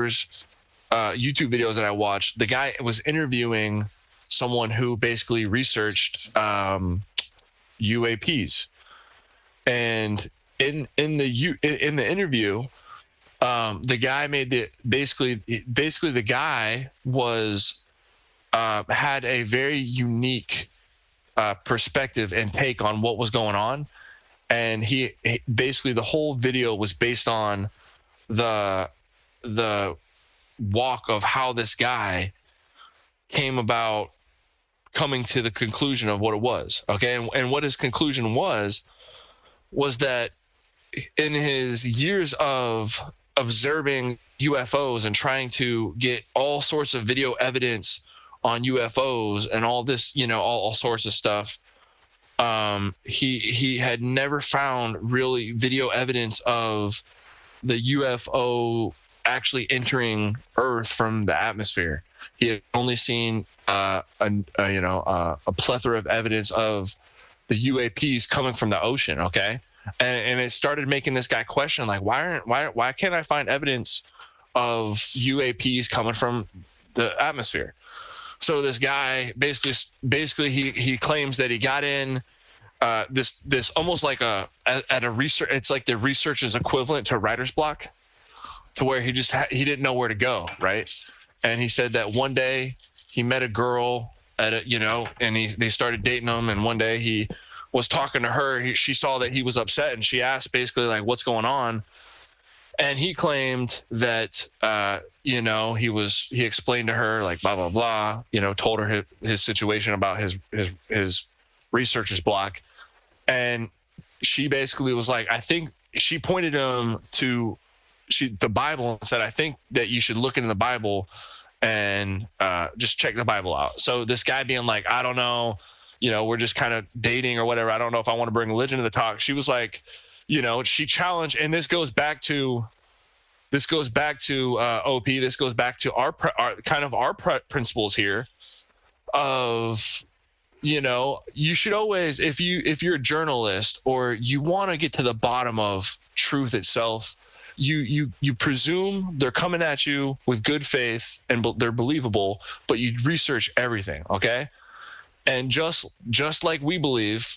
videos that I watched, the guy was interviewing someone who basically researched UAPs, and in the interview, the guy basically the guy was had a very unique perspective and take on what was going on, and he basically, the whole video was based on the walk of how this guy came about coming to the conclusion of what it was. Okay, and what his conclusion was that in his years of observing UFOs and trying to get all sorts of video evidence on UFOs and all this, all sorts of stuff, he had never found really video evidence of the UFO actually entering Earth from the atmosphere. He had only seen a plethora of evidence of the UAPs coming from the ocean. Okay. And it started making this guy question, like, why can't I find evidence of UAPs coming from the atmosphere? So this guy basically he claims that he got in this almost like at a research, it's like the researcher's equivalent to writer's block, to where he didn't know where to go, right? And he said that one day he met a girl at a, and they started dating him, and one day he was talking to her. She saw that he was upset, and she asked basically like, "What's going on?" And he claimed that he explained to her like blah blah blah, told her his situation about his researcher's block, and she basically was like, I think she pointed him to the Bible and said, I think that you should look into the Bible and just check the Bible out. So this guy being like, I don't know, we're just kind of dating or whatever. I don't know if I want to bring religion to the talk. She was like, she challenged, and this goes back to OP. This goes back to our principles here of, you should always, if you're a journalist or you want to get to the bottom of truth itself, you presume they're coming at you with good faith and they're believable, but you research everything, okay? And just like we believe,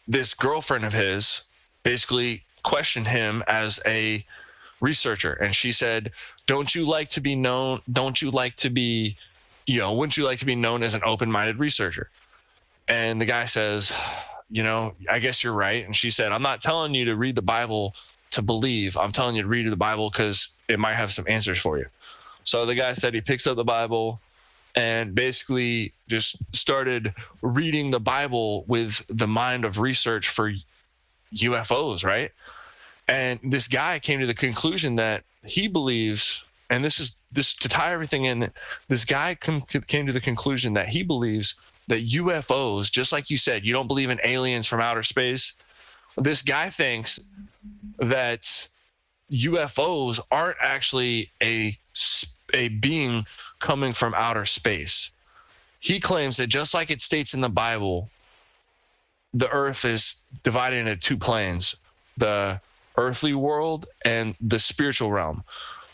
this girlfriend of his basically questioned him as a researcher, and she said, wouldn't you like to be known as an open-minded researcher? And the guy says, I guess you're right. And she said, I'm not telling you to read the Bible to believe. I'm telling you to read the Bible because it might have some answers for you. So the guy said he picks up the Bible and basically just started reading the Bible with the mind of research for UFOs, right? And this guy came to the conclusion that he believes, and this to tie everything in, this guy came to the conclusion that he believes that UFOs, just like you said, you don't believe in aliens from outer space. This guy thinks that UFOs aren't actually a being coming from outer space. He claims that just like it states in the Bible, the earth is divided into two planes, the earthly world and the spiritual realm,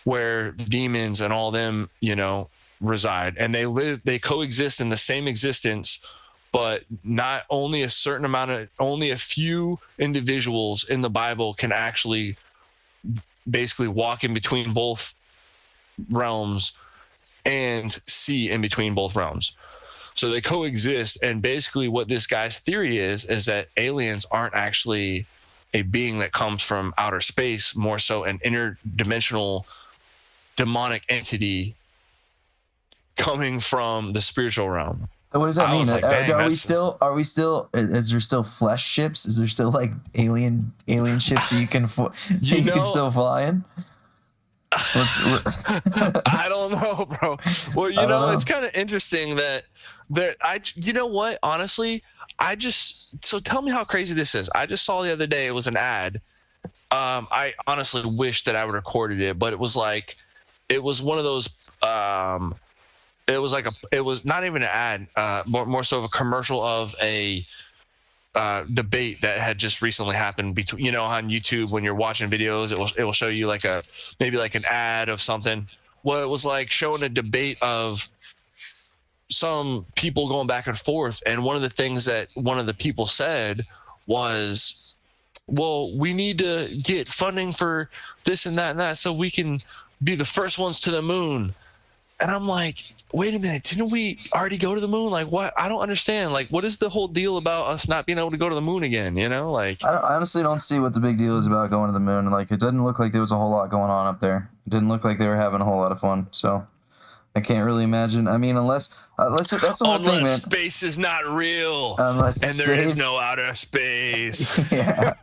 where demons and all them, reside, and they coexist in the same existence, but not only only a few individuals in the Bible can actually basically walk in between both realms and see in between both realms. So they coexist, and basically what this guy's theory is that aliens aren't actually a being that comes from outer space, more so an interdimensional demonic entity coming from the spiritual realm. So what does that mean? Like, are we still, is there still flesh ships? Is there still like alien ships that you can can still fly in? I don't know, bro. Well, it's kind of interesting that what, honestly, so tell me how crazy this is. I just saw the other day, it was an ad. I honestly wish that I would have recorded it, but it was one of those, it was not even an ad, more so of a commercial of a debate that had just recently happened between, on YouTube, when you're watching videos, it will show you maybe an ad of something. Well, it was like showing a debate of some people going back and forth, and one of the things that one of the people said was, well, we need to get funding for this and that so we can be the first ones to the moon. And I'm like, wait a minute, didn't we already go to the moon? Like, what? I don't understand. Like, what is the whole deal about us not being able to go to the moon again? I honestly don't see what the big deal is about going to the moon. Like, it doesn't look like there was a whole lot going on up there. It didn't look like they were having a whole lot of fun. So I can't really imagine. I mean, unless that's the whole thing, man. Unless space is not real. There is no outer space. Yeah.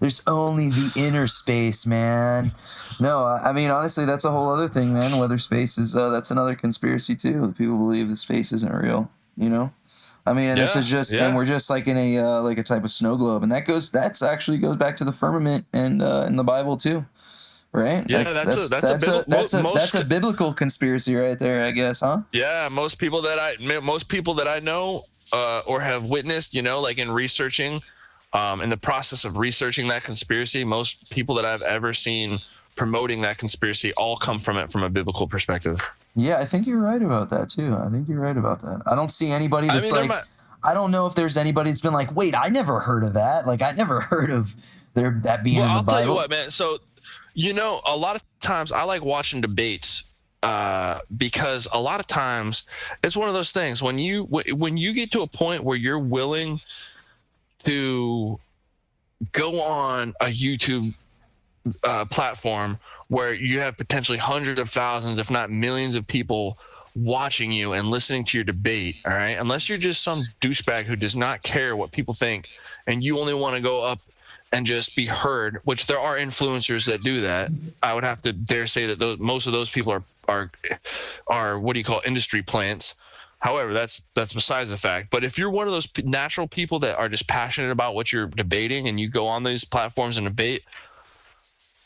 There's only the inner space, man. No, I mean, honestly, that's a whole other thing, man. Whether space is, that's another conspiracy too. People believe that space isn't real, I mean, and this is just, and we're just like in a type of snow globe, and that actually goes back to the firmament and in the Bible too. Right? Yeah, that's a biblical conspiracy right there, I guess, huh? Yeah, most people that I know or have witnessed, like in researching, in the process of researching that conspiracy, most people that I've ever seen promoting that conspiracy all come from it from a biblical perspective. Yeah, I think you're right about that too. I think you're right about that. I don't see anybody that's I don't know if there's anybody that's been like, wait, I never heard of that. Like, I never heard of that being in the Bible. I'll tell you what, man. So, a lot of times I like watching debates because a lot of times it's one of those things when you get to a point where you're willing to go on a YouTube platform where you have potentially hundreds of thousands, if not millions of people watching you and listening to your debate, all right? Unless you're just some douchebag who does not care what people think and you only want to go up and just be heard, which there are influencers that do that. I would have to dare say that most of those people are what do you call industry plants. However, that's besides the fact. But if you're one of those natural people that are just passionate about what you're debating and you go on these platforms and debate,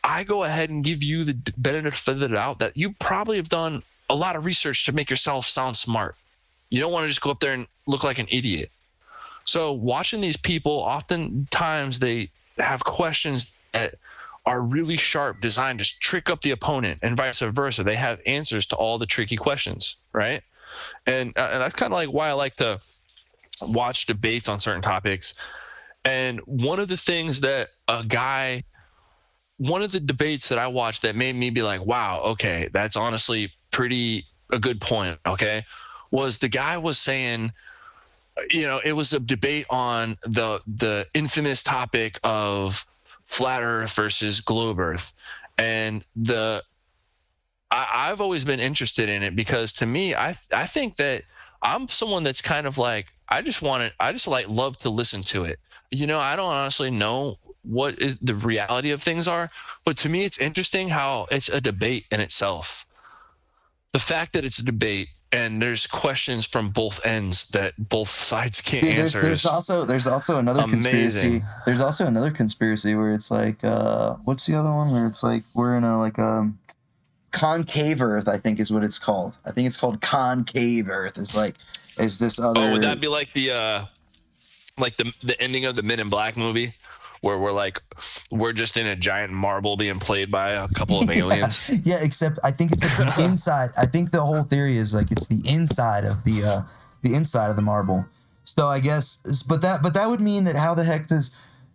I go ahead and give you the benefit of the doubt that you probably have done a lot of research to make yourself sound smart. You don't want to just go up there and look like an idiot. So watching these people, oftentimes they have questions that are really sharp, designed to trick up the opponent, and vice versa. They have answers to all the tricky questions, right? And that's kind of like why I like to watch debates on certain topics. And one of the things that one of the debates that I watched that made me be like, wow, okay, that's honestly a good point, okay, was the guy was saying, it was a debate on the infamous topic of flat Earth versus globe Earth. And I've always been interested in it because to me, I think that I'm someone that's kind of like, I just love to listen to it. I don't honestly know what is the reality of things are, but to me, it's interesting how it's a debate in itself. The fact that it's a debate and there's questions from both ends that both sides can't answer. There's also another conspiracy. There's also another conspiracy where it's like, what's the other one where it's like we're in a concave Earth, I think is what it's called. I think it's called concave Earth. Is this other? Oh, would that be like the ending of the Men in Black movie? Where we're just in a giant marble being played by a couple of aliens. Yeah, except I think it's like the inside. I think the whole theory is like it's the inside of the inside of the marble. So I guess, but that would mean that how the heck does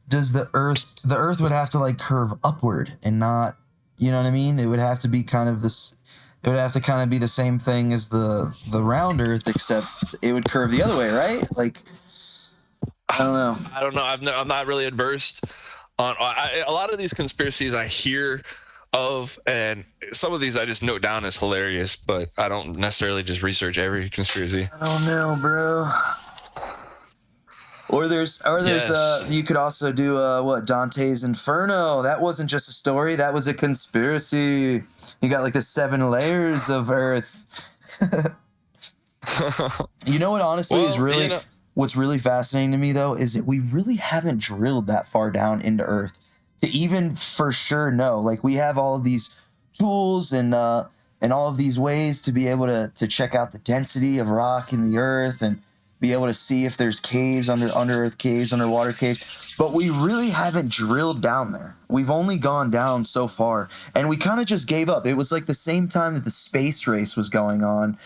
the Earth would have to like curve upward and not, you know what I mean? It would have to be kind of this. It would have to kind of be the same thing as the round Earth, except it would curve the other way, right? Like. I don't know. I'm not really adverse on a lot of these conspiracies I hear of, and some of these I just note down as hilarious, but I don't necessarily just research every conspiracy. I don't know, bro. Or there's yes. You could also do Dante's Inferno. That wasn't just a story. That was a conspiracy. You got like the 7 layers of Earth. You know what? Honestly, is really. What's really fascinating to me, though, is that we really haven't drilled that far down into Earth to even for sure know. Like, we have all of these tools and all of these ways to be able to check out the density of rock in the Earth and be able to see if there's caves, under Earth caves, underwater caves. But we really haven't drilled down there. We've only gone down so far, and we kind of just gave up. It was like the same time that the space race was going on.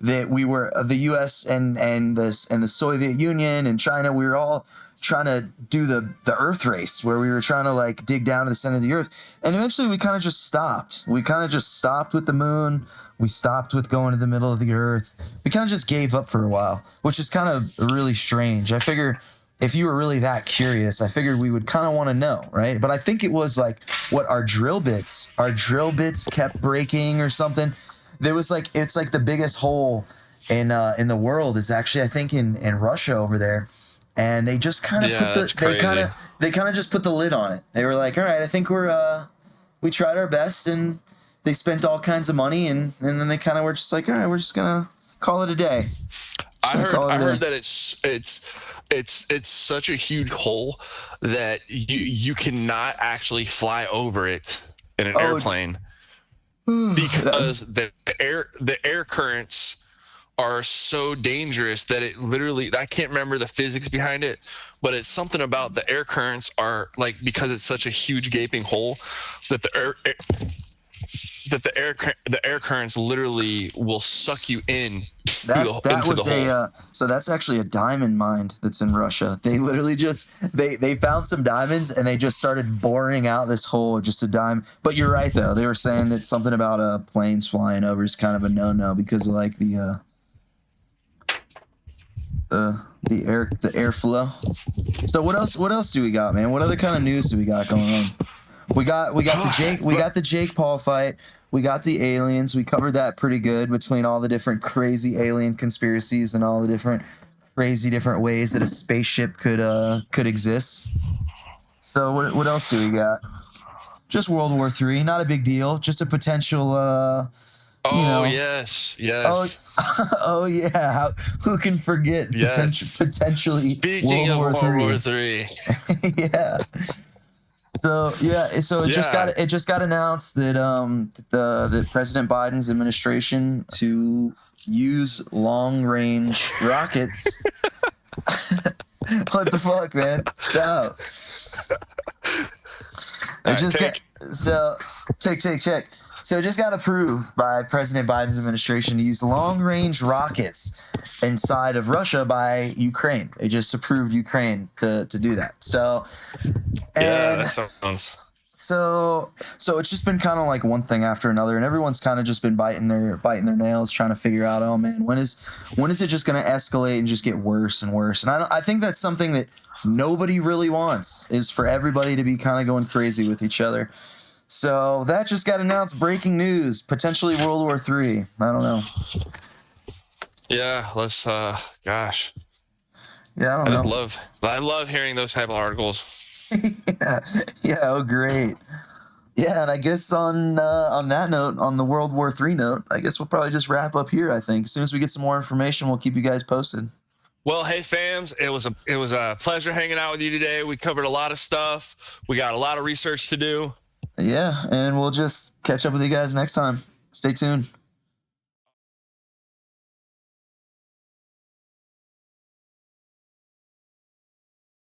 That we were the U.S. and the Soviet Union and China, we were all trying to do the Earth race where we were trying to like dig down to the center of the Earth, and eventually we kind of just stopped. We kind of just stopped with the moon. We stopped with going to the middle of the Earth. We kind of just gave up for a while, which is kind of really strange. I figure if you were really that curious, I figured we would kind of want to know, right? But I think it was like what our drill bits kept breaking or something. There was like, it's like the biggest hole in the world is actually, I think, in Russia over there, and they just kind of they kind of just put the lid on it. They were like, all right, I think we tried our best, and they spent all kinds of money, and then they kind of were just like, all right, we're just gonna call it a day. I heard that it's such a huge hole that you cannot actually fly over it in an airplane. Because the air currents are so dangerous that it literally, I can't remember the physics behind it, but it's something about the air currents are like, because it's such a huge gaping hole that that the air currents literally will suck you in That into was the hole. so that's actually a diamond mine that's in Russia. They literally just they found some diamonds and they just started boring out this hole just a dime. But you're right though. They were saying that something about planes flying over is kind of a no because of like the airflow. So what else do we got, man? What other kind of news do we got going on? We got the Jake Paul fight. We got the aliens. We covered that pretty good between all the different crazy alien conspiracies and all the different crazy different ways that a spaceship could exist. So what else do we got? Just World War III, not a big deal. Just a potential yes. Oh yeah, who can forget potentially Speaking World of War World War III. Yeah. So it just got announced that that President Biden's administration to use long range rockets. What the fuck, man? Stop. Check. So it just got approved by President Biden's administration to use long-range rockets inside of Russia by Ukraine. They just approved Ukraine to do that. So, that sounds. So it's just been kind of like one thing after another, and everyone's kind of just been biting their nails, trying to figure out, oh man, when is it just going to escalate and just get worse and worse? And I think that's something that nobody really wants, is for everybody to be kind of going crazy with each other. So that just got announced. Breaking news: potentially World War III. I don't know. Yeah, let's. Gosh. Yeah, I don't know. I love hearing those type of articles. Yeah. Oh, great. Yeah, and I guess on that note, on the World War III note, I guess we'll probably just wrap up here. I think as soon as we get some more information, we'll keep you guys posted. Well, hey fams, it was a pleasure hanging out with you today. We covered a lot of stuff. We got a lot of research to do. Yeah, and we'll just catch up with you guys next time. Stay tuned.